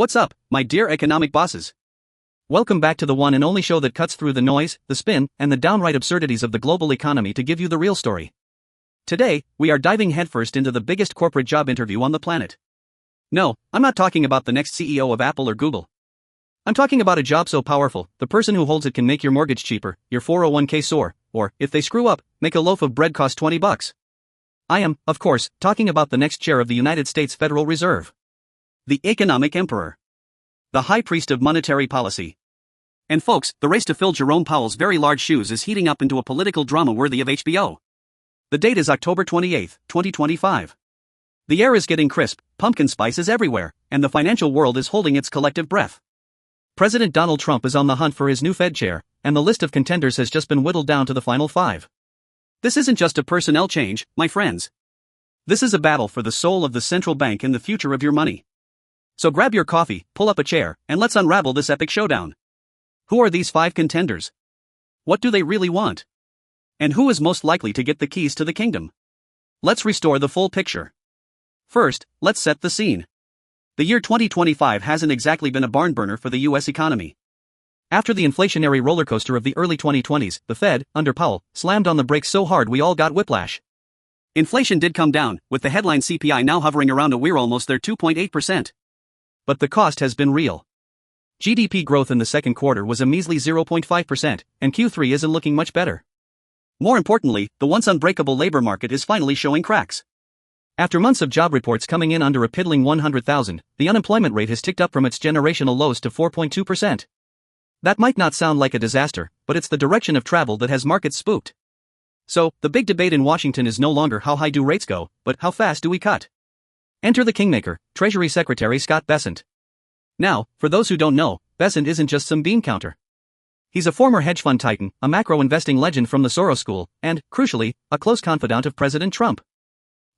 What's up, my dear economic bosses? Welcome back to the one and only show that cuts through the noise, the spin, and the downright absurdities of the global economy to give you the real story. Today, we are diving headfirst into the biggest corporate job interview on the planet. No, I'm not talking about the next CEO of Apple or Google. I'm talking about a job so powerful, the person who holds it can make your mortgage cheaper, your 401k soar, or, if they screw up, make a loaf of bread cost $20. I am, of course, talking about the next chair of the United States Federal Reserve. The economic emperor. The high priest of monetary policy. And folks, the race to fill Jerome Powell's very large shoes is heating up into a political drama worthy of HBO. The date is October 28, 2025. The air is getting crisp, pumpkin spice is everywhere, and the financial world is holding its collective breath. President Donald Trump is on the hunt for his new Fed chair, and the list of contenders has just been whittled down to the final 5. This isn't just a personnel change, my friends. This is a battle for the soul of the central bank and the future of your money. So grab your coffee, pull up a chair, and let's unravel this epic showdown. Who are these 5 contenders? What do they really want? And who is most likely to get the keys to the kingdom? Let's restore the full picture. First, let's set the scene. The year 2025 hasn't exactly been a barn burner for the US economy. After the inflationary rollercoaster of the early 2020s, the Fed, under Powell, slammed on the brakes so hard we all got whiplash. Inflation did come down, with the headline CPI now hovering around we're almost there 2.8%. But the cost has been real. GDP growth in the second quarter was a measly 0.5%, and Q3 isn't looking much better. More importantly, the once unbreakable labor market is finally showing cracks. After months of job reports coming in under a piddling 100,000, the unemployment rate has ticked up from its generational lows to 4.2%. That might not sound like a disaster, but it's the direction of travel that has markets spooked. So, the big debate in Washington is no longer how high do rates go, but how fast do we cut? Enter the kingmaker, Treasury Secretary Scott Bessent. Now, for those who don't know, Bessent isn't just some bean counter. He's a former hedge fund titan, a macro investing legend from the Soros School, and, crucially, a close confidant of President Trump.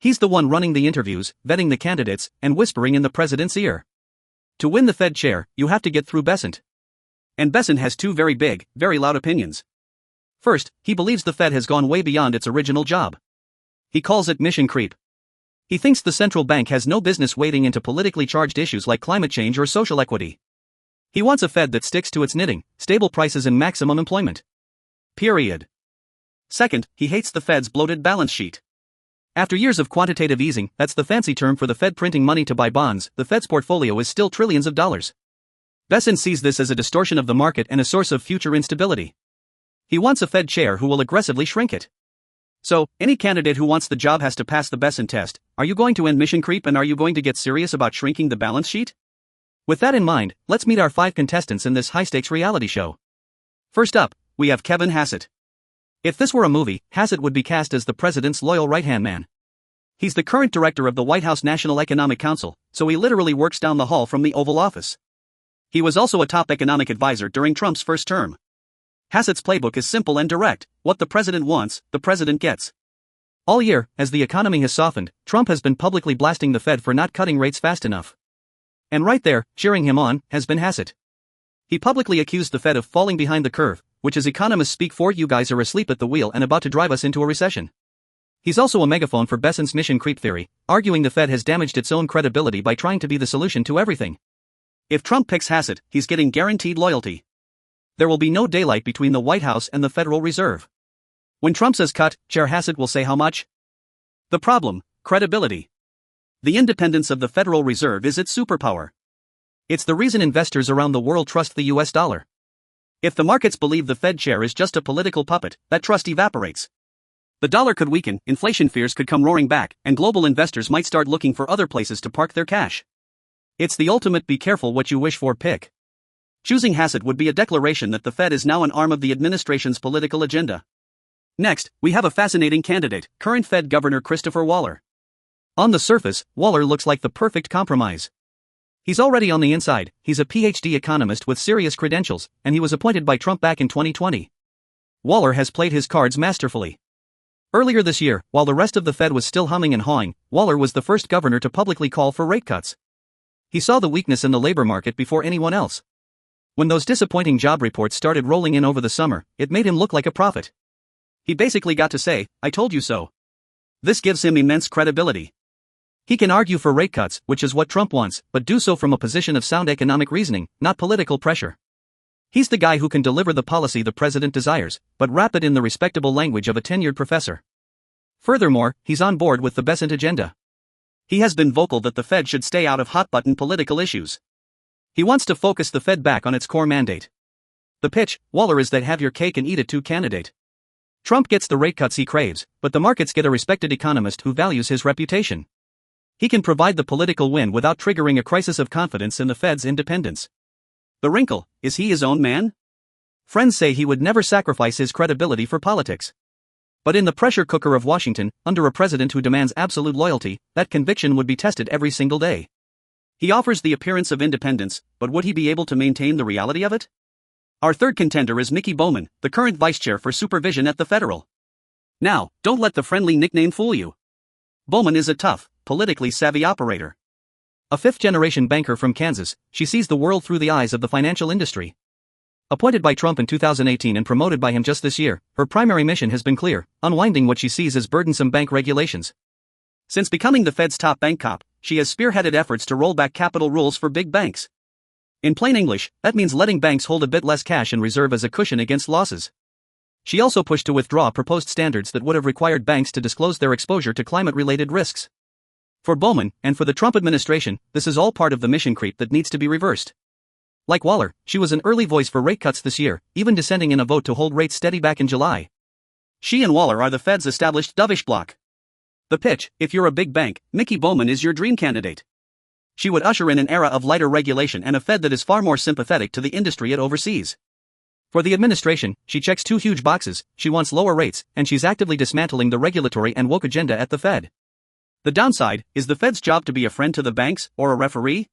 He's the one running the interviews, vetting the candidates, and whispering in the president's ear. To win the Fed chair, you have to get through Bessent. And Bessent has 2 very big, very loud opinions. First, he believes the Fed has gone way beyond its original job. He calls it mission creep. He thinks the central bank has no business wading into politically charged issues like climate change or social equity. He wants a Fed that sticks to its knitting, stable prices and maximum employment. Period. Second, he hates the Fed's bloated balance sheet. After years of quantitative easing, that's the fancy term for the Fed printing money to buy bonds, the Fed's portfolio is still trillions of dollars. Bessent sees this as a distortion of the market and a source of future instability. He wants a Fed chair who will aggressively shrink it. So, any candidate who wants the job has to pass the Bessent test. Are you going to end mission creep and are you going to get serious about shrinking the balance sheet? With that in mind, let's meet our 5 contestants in this high-stakes reality show. First up, we have Kevin Hassett. If this were a movie, Hassett would be cast as the president's loyal right-hand man. He's the current director of the White House National Economic Council, so he literally works down the hall from the Oval Office. He was also a top economic advisor during Trump's first term. Hassett's playbook is simple and direct: what the president wants, the president gets. All year, as the economy has softened, Trump has been publicly blasting the Fed for not cutting rates fast enough. And right there, cheering him on, has been Hassett. He publicly accused the Fed of falling behind the curve, which as economists speak for, you guys are asleep at the wheel and about to drive us into a recession. He's also a megaphone for Bessent's mission creep theory, arguing the Fed has damaged its own credibility by trying to be the solution to everything. If Trump picks Hassett, he's getting guaranteed loyalty. There will be no daylight between the White House and the Federal Reserve. When Trump says cut, Chair Hassett will say how much? The problem: credibility. The independence of the Federal Reserve is its superpower. It's the reason investors around the world trust the US dollar. If the markets believe the Fed chair is just a political puppet, that trust evaporates. The dollar could weaken, inflation fears could come roaring back, and global investors might start looking for other places to park their cash. It's the ultimate be careful what you wish for pick. Choosing Hassett would be a declaration that the Fed is now an arm of the administration's political agenda. Next, we have a fascinating candidate, current Fed Governor Christopher Waller. On the surface, Waller looks like the perfect compromise. He's already on the inside, he's a PhD economist with serious credentials, and he was appointed by Trump back in 2020. Waller has played his cards masterfully. Earlier this year, while the rest of the Fed was still humming and hawing, Waller was the first governor to publicly call for rate cuts. He saw the weakness in the labor market before anyone else. When those disappointing job reports started rolling in over the summer, it made him look like a prophet. He basically got to say, "I told you so." This gives him immense credibility. He can argue for rate cuts, which is what Trump wants, but do so from a position of sound economic reasoning, not political pressure. He's the guy who can deliver the policy the president desires, but wrap it in the respectable language of a tenured professor. Furthermore, he's on board with the Besant agenda. He has been vocal that the Fed should stay out of hot-button political issues. He wants to focus the Fed back on its core mandate. The pitch, Waller, is that have your cake and eat it too candidate. Trump gets the rate cuts he craves, but the markets get a respected economist who values his reputation. He can provide the political win without triggering a crisis of confidence in the Fed's independence. The wrinkle, is he his own man? Friends say he would never sacrifice his credibility for politics. But in the pressure cooker of Washington, under a president who demands absolute loyalty, that conviction would be tested every single day. He offers the appearance of independence, but would he be able to maintain the reality of it? Our third contender is Mickey Bowman, the current vice chair for supervision at the Federal. Now, don't let the friendly nickname fool you. Bowman is a tough, politically savvy operator. A fifth-generation banker from Kansas, she sees the world through the eyes of the financial industry. Appointed by Trump in 2018 and promoted by him just this year, her primary mission has been clear, unwinding what she sees as burdensome bank regulations. Since becoming the Fed's top bank cop, she has spearheaded efforts to roll back capital rules for big banks. In plain English, that means letting banks hold a bit less cash in reserve as a cushion against losses. She also pushed to withdraw proposed standards that would have required banks to disclose their exposure to climate-related risks. For Bowman, and for the Trump administration, this is all part of the mission creep that needs to be reversed. Like Waller, she was an early voice for rate cuts this year, even dissenting in a vote to hold rates steady back in July. She and Waller are the Fed's established dovish bloc. The pitch, if you're a big bank, Mickey Bowman is your dream candidate. She would usher in an era of lighter regulation and a Fed that is far more sympathetic to the industry it oversees. For the administration, she checks two huge boxes: she wants lower rates, and she's actively dismantling the regulatory and woke agenda at the Fed. The downside, is the Fed's job to be a friend to the banks, or a referee?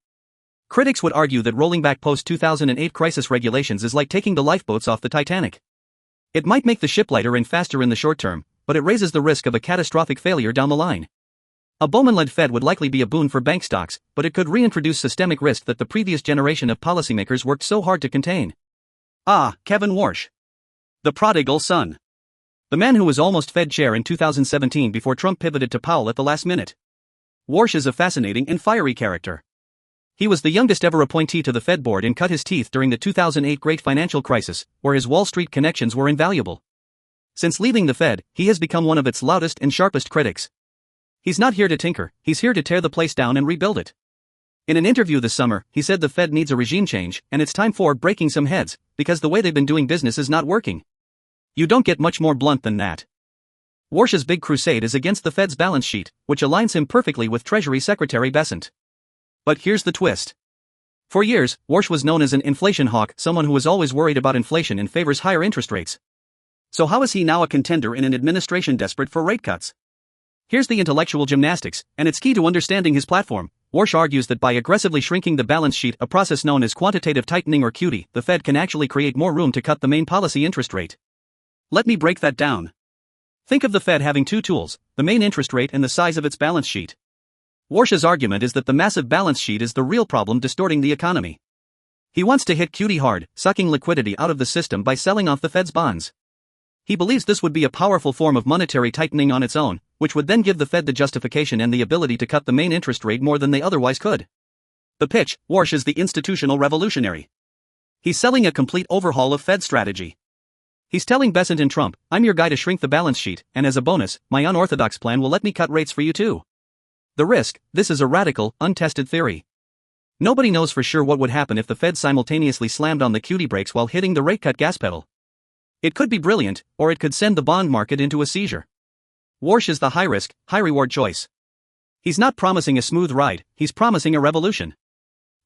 Critics would argue that rolling back post-2008 crisis regulations is like taking the lifeboats off the Titanic. It might make the ship lighter and faster in the short term, but it raises the risk of a catastrophic failure down the line. A Bowman-led Fed would likely be a boon for bank stocks, but it could reintroduce systemic risk that the previous generation of policymakers worked so hard to contain. Ah, Kevin Warsh. The prodigal son. The man who was almost Fed chair in 2017 before Trump pivoted to Powell at the last minute. Warsh is a fascinating and fiery character. He was the youngest ever appointee to the Fed board and cut his teeth during the 2008 great financial crisis, where his Wall Street connections were invaluable. Since leaving the Fed, he has become one of its loudest and sharpest critics. He's not here to tinker, he's here to tear the place down and rebuild it. In an interview this summer, he said the Fed needs a regime change, and it's time for breaking some heads, because the way they've been doing business is not working. You don't get much more blunt than that. Warsh's big crusade is against the Fed's balance sheet, which aligns him perfectly with Treasury Secretary Besant. But here's the twist. For years, Warsh was known as an inflation hawk, someone who was always worried about inflation and favors higher interest rates. So how is he now a contender in an administration desperate for rate cuts? Here's the intellectual gymnastics, and it's key to understanding his platform. Warsh argues that by aggressively shrinking the balance sheet, a process known as quantitative tightening or QT, the Fed can actually create more room to cut the main policy interest rate. Let me break that down. Think of the Fed having two tools, the main interest rate and the size of its balance sheet. Warsh's argument is that the massive balance sheet is the real problem distorting the economy. He wants to hit QT hard, sucking liquidity out of the system by selling off the Fed's bonds. He believes this would be a powerful form of monetary tightening on its own, which would then give the Fed the justification and the ability to cut the main interest rate more than they otherwise could. The pitch, Warsh is the institutional revolutionary. He's selling a complete overhaul of Fed strategy. He's telling Besant and Trump, I'm your guy to shrink the balance sheet, and as a bonus, my unorthodox plan will let me cut rates for you too. The risk, this is a radical, untested theory. Nobody knows for sure what would happen if the Fed simultaneously slammed on the QT brakes while hitting the rate cut gas pedal. It could be brilliant, or it could send the bond market into a seizure. Warsh is the high-risk, high-reward choice. He's not promising a smooth ride, he's promising a revolution.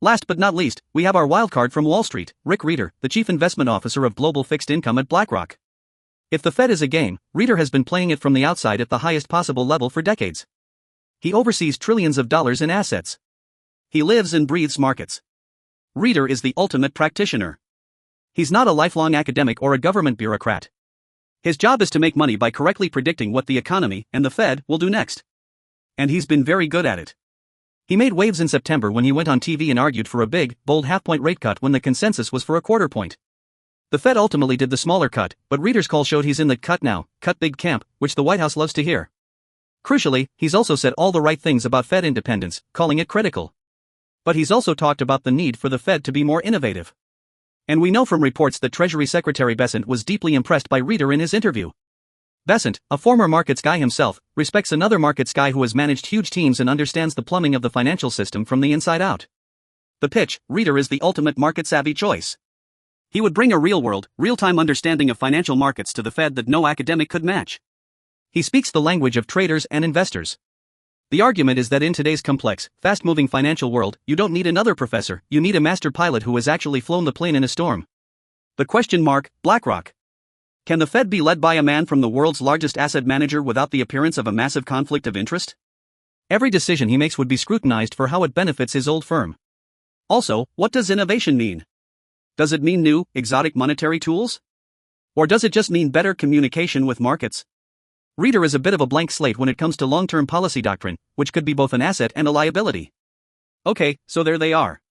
Last but not least, we have our wildcard from Wall Street, Rick Rieder, the chief investment officer of global fixed income at BlackRock. If the Fed is a game, Rieder has been playing it from the outside at the highest possible level for decades. He oversees trillions of dollars in assets. He lives and breathes markets. Rieder is the ultimate practitioner. He's not a lifelong academic or a government bureaucrat. His job is to make money by correctly predicting what the economy and the Fed will do next. And he's been very good at it. He made waves in September when he went on TV and argued for a big, bold half-point rate cut when the consensus was for a quarter point. The Fed ultimately did the smaller cut, but Rieder's call showed he's in the cut now, cut big camp, which the White House loves to hear. Crucially, he's also said all the right things about Fed independence, calling it critical. But he's also talked about the need for the Fed to be more innovative. And we know from reports that Treasury Secretary Bessent was deeply impressed by Reader in his interview. Bessent, a former markets guy himself, respects another markets guy who has managed huge teams and understands the plumbing of the financial system from the inside out. The pitch: Reader is the ultimate market-savvy choice. He would bring a real-world, real-time understanding of financial markets to the Fed that no academic could match. He speaks the language of traders and investors. The argument is that in today's complex, fast-moving financial world, you don't need another professor, you need a master pilot who has actually flown the plane in a storm. The question mark: BlackRock. Can the Fed be led by a man from the world's largest asset manager without the appearance of a massive conflict of interest? Every decision he makes would be scrutinized for how it benefits his old firm. Also, what does innovation mean? Does it mean new, exotic monetary tools? Or does it just mean better communication with markets? Reader is a bit of a blank slate when it comes to long-term policy doctrine, which could be both an asset and a liability. Okay, so there they are.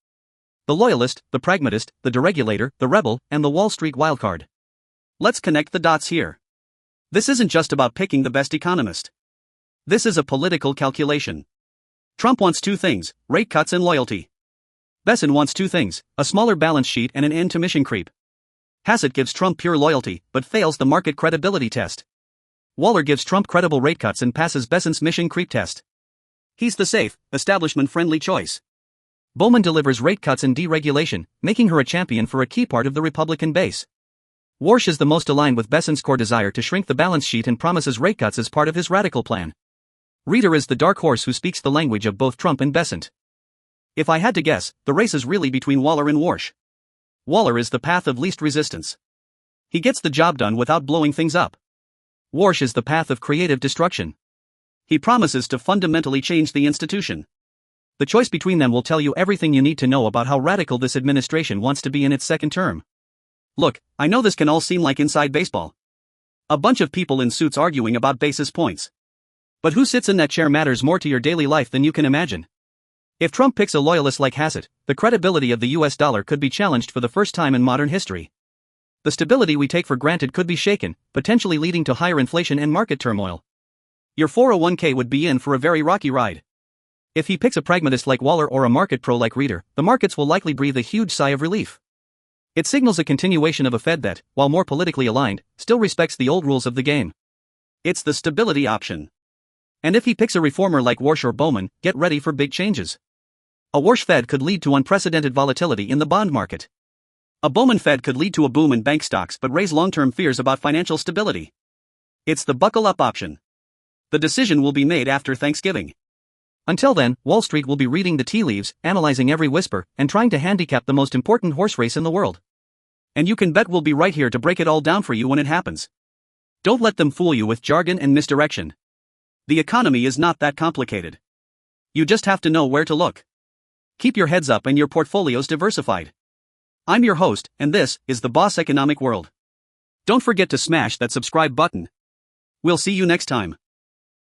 The loyalist, the pragmatist, the deregulator, the rebel, and the Wall Street wildcard. Let's connect the dots here. This isn't just about picking the best economist. This is a political calculation. Trump wants two things: rate cuts and loyalty. Bessent wants two things: a smaller balance sheet and an end to mission creep. Hassett gives Trump pure loyalty, but fails the market credibility test. Waller gives Trump credible rate cuts and passes Bessent's mission creep test. He's the safe, establishment-friendly choice. Bowman delivers rate cuts and deregulation, making her a champion for a key part of the Republican base. Warsh is the most aligned with Bessent's core desire to shrink the balance sheet and promises rate cuts as part of his radical plan. Reader is the dark horse who speaks the language of both Trump and Bessent. If I had to guess, the race is really between Waller and Warsh. Waller is the path of least resistance. He gets the job done without blowing things up. Warsh is the path of creative destruction. He promises to fundamentally change the institution. The choice between them will tell you everything you need to know about how radical this administration wants to be in its second term. Look, I know this can all seem like inside baseball. A bunch of people in suits arguing about basis points. But who sits in that chair matters more to your daily life than you can imagine. If Trump picks a loyalist like Hassett, the credibility of the US dollar could be challenged for the first time in modern history. The stability we take for granted could be shaken, potentially leading to higher inflation and market turmoil. Your 401k would be in for a very rocky ride. If he picks a pragmatist like Waller or a market pro like Reader, the markets will likely breathe a huge sigh of relief. It signals a continuation of a Fed that, while more politically aligned, still respects the old rules of the game. It's the stability option. And if he picks a reformer like Warsh or Bowman, get ready for big changes. A Warsh Fed could lead to unprecedented volatility in the bond market. A Bowman Fed could lead to a boom in bank stocks but raise long-term fears about financial stability. It's the buckle-up option. The decision will be made after Thanksgiving. Until then, Wall Street will be reading the tea leaves, analyzing every whisper, and trying to handicap the most important horse race in the world. And you can bet we'll be right here to break it all down for you when it happens. Don't let them fool you with jargon and misdirection. The economy is not that complicated. You just have to know where to look. Keep your heads up and your portfolios diversified. I'm your host, and this is the Boss Economic World. Don't forget to smash that subscribe button. We'll see you next time.